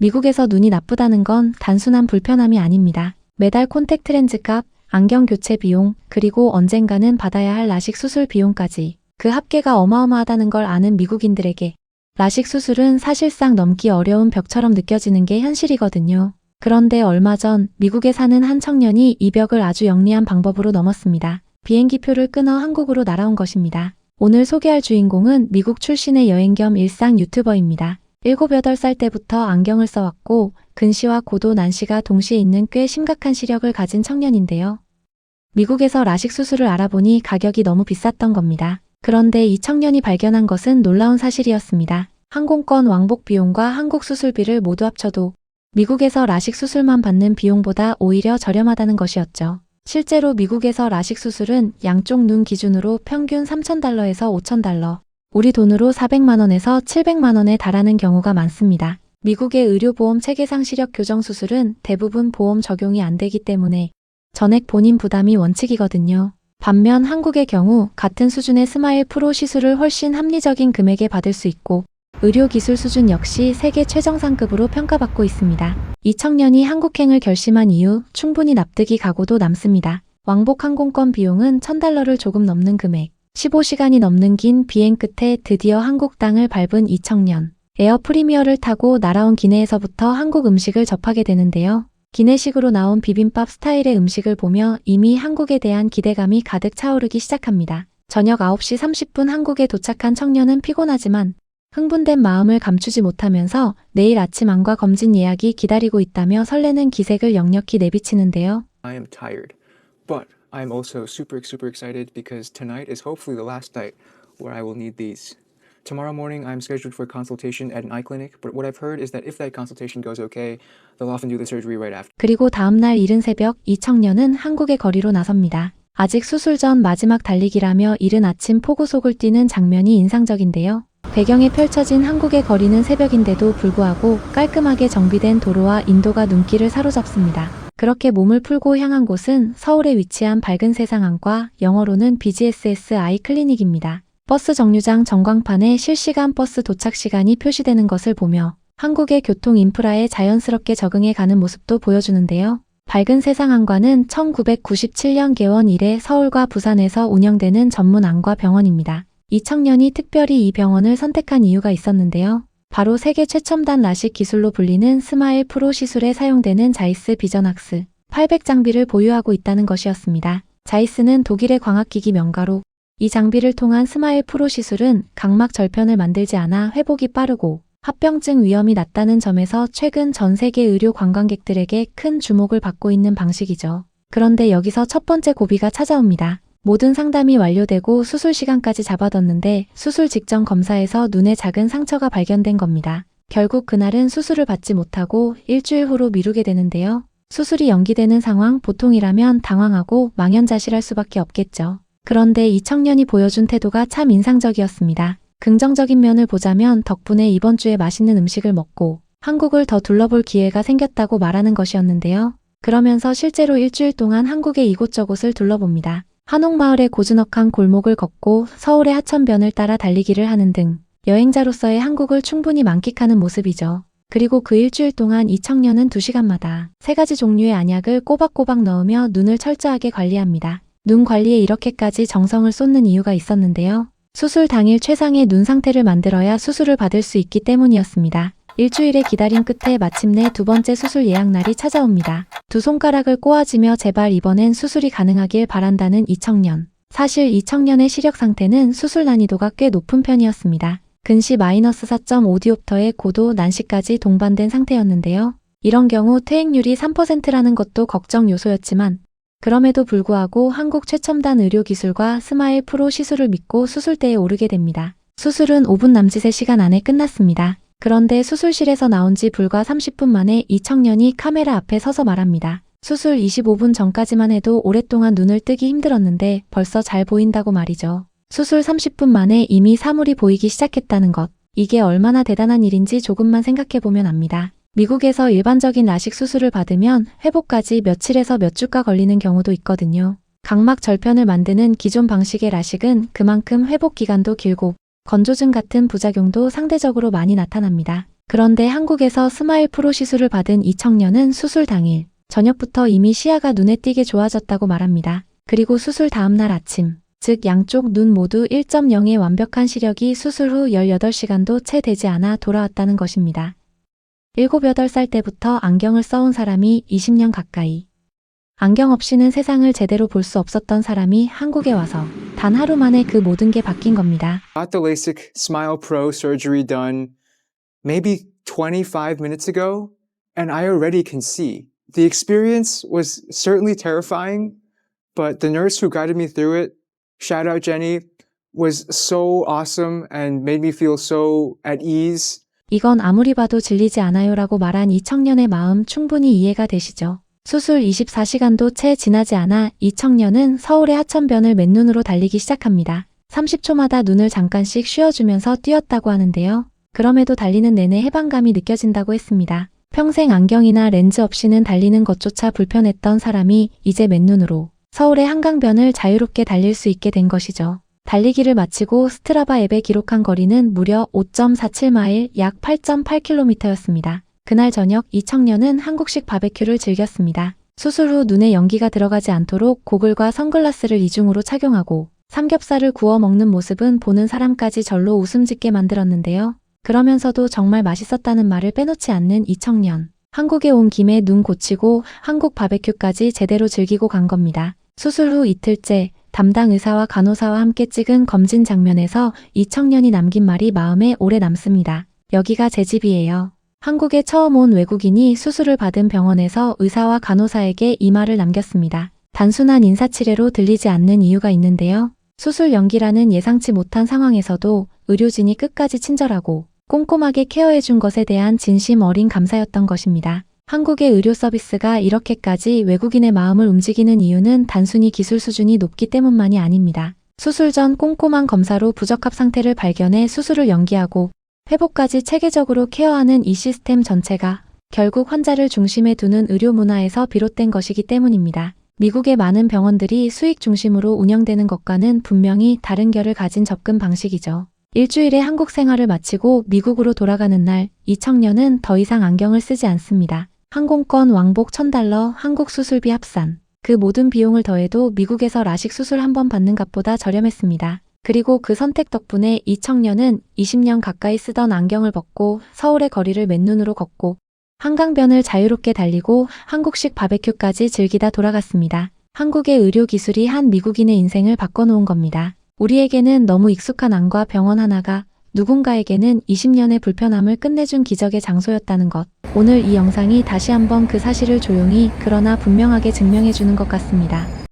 미국에서 눈이 나쁘다는 건 단순한 불편함이 아닙니다. 매달 콘택트 렌즈 값, 안경 교체 비용, 그리고 언젠가는 받아야 할 라식 수술 비용까지 그 합계가 어마어마하다는 걸 아는 미국인들에게 라식 수술은 사실상 넘기 어려운 벽처럼 느껴지는 게 현실이거든요. 그런데 얼마 전 미국에 사는 한 청년이 이 벽을 아주 영리한 방법으로 넘었습니다. 비행기표를 끊어 한국으로 날아온 것입니다. 오늘 소개할 주인공은 미국 출신의 여행 겸 일상 유튜버입니다. 7, 8살 때부터 안경을 써왔고 근시와 고도 난시가 동시에 있는 꽤 심각한 시력을 가진 청년인데요. 미국에서 라식 수술을 알아보니 가격이 너무 비쌌던 겁니다. 그런데 이 청년이 발견한 것은 놀라운 사실이었습니다. 항공권 왕복 비용과 한국 수술비를 모두 합쳐도 미국에서 라식 수술만 받는 비용보다 오히려 저렴하다는 것이었죠. 실제로 미국에서 라식 수술은 양쪽 눈 기준으로 평균 $3,000에서 $5,000, 우리 돈으로 400만 원에서 700만 원에 달하는 경우가 많습니다. 미국의 의료보험 체계상 시력 교정 수술은 대부분 보험 적용이 안 되기 때문에 전액 본인 부담이 원칙이거든요. 반면 한국의 경우 같은 수준의 스마일 프로 시술을 훨씬 합리적인 금액에 받을 수 있고 의료기술 수준 역시 세계 최정상급으로 평가받고 있습니다. 이 청년이 한국행을 결심한 이후 충분히 납득이 가고도 남습니다. 왕복 항공권 비용은 $1,000를 조금 넘는 금액, 15시간이 넘는 긴 비행 끝에 드디어 한국 땅을 밟은 이 청년. 에어 프리미어를 타고 날아온 기내에서부터 한국 음식을 접하게 되는데요. 기내식으로 나온 비빔밥 스타일의 음식을 보며 이미 한국에 대한 기대감이 가득 차오르기 시작합니다. 저녁 9시 30분 한국에 도착한 청년은 피곤하지만 흥분된 마음을 감추지 못하면서 내일 아침 안과 검진 예약이 기다리고 있다며 설레는 기색을 역력히 내비치는데요. I am tired, but I'm also super excited because tonight is hopefully the last night where I will need these. Tomorrow morning I'm scheduled for a consultation at an eye clinic, but what I've heard is that if that consultation goes okay, they'll often do the surgery right after. 그리고 다음날 이른 새벽 이 청년은 한국의 거리로 나섭니다. 아직 수술 전 마지막 달리기라며 이른 아침 폭우속을 뛰는 장면이 인상적인데요. 배경에 펼쳐진 한국의 거리는 새벽인데도 불구하고 깔끔하게 정비된 도로와 인도가 눈길을 사로잡습니다. 그렇게 몸을 풀고 향한 곳은 서울에 위치한 밝은 세상 안과, 영어로는 BGSS 아이 클리닉입니다. 버스 정류장 전광판에 실시간 버스 도착 시간이 표시되는 것을 보며 한국의 교통 인프라에 자연스럽게 적응해 가는 모습도 보여주는데요. 밝은 세상 안과는 1997년 개원 이래 서울과 부산에서 운영되는 전문 안과 병원입니다. 이 청년이 특별히 이 병원을 선택한 이유가 있었는데요. 바로 세계 최첨단 라식 기술로 불리는 스마일 프로 시술에 사용되는 자이스 비전악스 800 장비를 보유하고 있다는 것이었습니다. 자이스는 독일의 광학기기 명가로 이 장비를 통한 스마일 프로 시술은 각막 절편을 만들지 않아 회복이 빠르고 합병증 위험이 낮다는 점에서 최근 전 세계 의료 관광객들에게 큰 주목을 받고 있는 방식이죠. 그런데 여기서 첫 번째 고비가 찾아옵니다. 모든 상담이 완료되고 수술 시간까지 잡아뒀는데 수술 직전 검사에서 눈에 작은 상처가 발견된 겁니다. 결국 그날은 수술을 받지 못하고 일주일 후로 미루게 되는데요. 수술이 연기되는 상황 보통이라면 당황하고 망연자실할 수밖에 없겠죠. 그런데 이 청년이 보여준 태도가 참 인상적이었습니다. 긍정적인 면을 보자면 덕분에 이번 주에 맛있는 음식을 먹고 한국을 더 둘러볼 기회가 생겼다고 말하는 것이었는데요. 그러면서 실제로 일주일 동안 한국의 이곳저곳을 둘러봅니다. 한옥마을의 고즈넉한 골목을 걷고 서울의 하천변을 따라 달리기를 하는 등 여행자로서의 한국을 충분히 만끽하는 모습이죠. 그리고 그 일주일 동안 이 청년은 2시간마다 3가지 종류의 안약을 꼬박꼬박 넣으며 눈을 철저하게 관리합니다. 눈 관리에 이렇게까지 정성을 쏟는 이유가 있었는데요. 수술 당일 최상의 눈 상태를 만들어야 수술을 받을 수 있기 때문이었습니다. 일주일의 기다림 끝에 마침내 2번째 수술 예약날이 찾아옵니다. 2 손가락을 꼬아지며 제발 이번엔 수술이 가능하길 바란다는 이 청년. 사실 이 청년의 시력 상태는 수술 난이도가 꽤 높은 편이었습니다. 근시 -4.5 디옵터의 고도 난시까지 동반된 상태였는데요. 이런 경우 퇴행률이 3%라는 것도 걱정 요소였지만 그럼에도 불구하고 한국 최첨단 의료기술과 스마일 프로 시술을 믿고 수술대에 오르게 됩니다. 수술은 5분 남짓의 시간 안에 끝났습니다. 그런데 수술실에서 나온 지 불과 30분 만에 이 청년이 카메라 앞에 서서 말합니다. 수술 25분 전까지만 해도 오랫동안 눈을 뜨기 힘들었는데 벌써 잘 보인다고 말이죠. 수술 30분 만에 이미 사물이 보이기 시작했다는 것. 이게 얼마나 대단한 일인지 조금만 생각해보면 압니다. 미국에서 일반적인 라식 수술을 받으면 회복까지 며칠에서 몇 주가 걸리는 경우도 있거든요. 각막 절편을 만드는 기존 방식의 라식은 그만큼 회복 기간도 길고 건조증 같은 부작용도 상대적으로 많이 나타납니다. 그런데 한국에서 스마일 프로 시술을 받은 이 청년은 수술 당일 저녁부터 이미 시야가 눈에 띄게 좋아졌다고 말합니다. 그리고 수술 다음날 아침, 즉 양쪽 눈 모두 1.0의 완벽한 시력이 수술 후 18시간도 채 되지 않아 돌아왔다는 것입니다. 7, 8살 때부터 안경을 써온 사람이 20년 가까이. 안경 없이는 세상을 제대로 볼 수 없었던 사람이 한국에 와서 단 하루 만에 그 모든 게 바뀐 겁니다. Got the LASIK Smile Pro surgery done maybe 25 minutes ago, and I already can see. The experience was certainly terrifying, but the nurse who guided me through it, shout out Jenny, was so awesome and made me feel so at ease. 이건 아무리 봐도 질리지 않아요라고 말한 이 청년의 마음 충분히 이해가 되시죠? 수술 24시간도 채 지나지 않아 이 청년은 서울의 하천변을 맨눈으로 달리기 시작합니다. 30초마다 눈을 잠깐씩 쉬어주면서 뛰었다고 하는데요. 그럼에도 달리는 내내 해방감이 느껴진다고 했습니다. 평생 안경이나 렌즈 없이는 달리는 것조차 불편했던 사람이 이제 맨눈으로 서울의 한강변을 자유롭게 달릴 수 있게 된 것이죠. 달리기를 마치고 스트라바 앱에 기록한 거리는 무려 5.47마일, 약 8.8km였습니다. 그날 저녁 이 청년은 한국식 바베큐를 즐겼습니다. 수술 후 눈에 연기가 들어가지 않도록 고글과 선글라스를 이중으로 착용하고 삼겹살을 구워 먹는 모습은 보는 사람까지 절로 웃음 짓게 만들었는데요. 그러면서도 정말 맛있었다는 말을 빼놓지 않는 이 청년. 한국에 온 김에 눈 고치고 한국 바베큐까지 제대로 즐기고 간 겁니다. 수술 후 이틀째 담당 의사와 간호사와 함께 찍은 검진 장면에서 이 청년이 남긴 말이 마음에 오래 남습니다. 여기가 제 집이에요. 한국에 처음 온 외국인이 수술을 받은 병원에서 의사와 간호사에게 이 말을 남겼습니다. 단순한 인사치레로 들리지 않는 이유가 있는데요. 수술 연기라는 예상치 못한 상황에서도 의료진이 끝까지 친절하고 꼼꼼하게 케어해준 것에 대한 진심 어린 감사였던 것입니다. 한국의 의료 서비스가 이렇게까지 외국인의 마음을 움직이는 이유는 단순히 기술 수준이 높기 때문만이 아닙니다. 수술 전 꼼꼼한 검사로 부적합 상태를 발견해 수술을 연기하고 회복까지 체계적으로 케어하는 이 시스템 전체가 결국 환자를 중심에 두는 의료 문화에서 비롯된 것이기 때문입니다. 미국의 많은 병원들이 수익 중심으로 운영되는 것과는 분명히 다른 결을 가진 접근 방식이죠. 일주일의 한국 생활을 마치고 미국으로 돌아가는 날, 이 청년은 더 이상 안경을 쓰지 않습니다. 항공권 왕복 $1,000, 한국 수술비 합산. 그 모든 비용을 더해도 미국에서 라식 수술 한 번 받는 값보다 저렴했습니다. 그리고 그 선택 덕분에 이 청년은 20년 가까이 쓰던 안경을 벗고 서울의 거리를 맨눈으로 걷고 한강변을 자유롭게 달리고 한국식 바베큐까지 즐기다 돌아갔습니다. 한국의 의료 기술이 한 미국인의 인생을 바꿔놓은 겁니다. 우리에게는 너무 익숙한 안과 병원 하나가 누군가에게는 20년의 불편함을 끝내준 기적의 장소였다는 것. 오늘 이 영상이 다시 한번 그 사실을 조용히 그러나 분명하게 증명해주는 것 같습니다.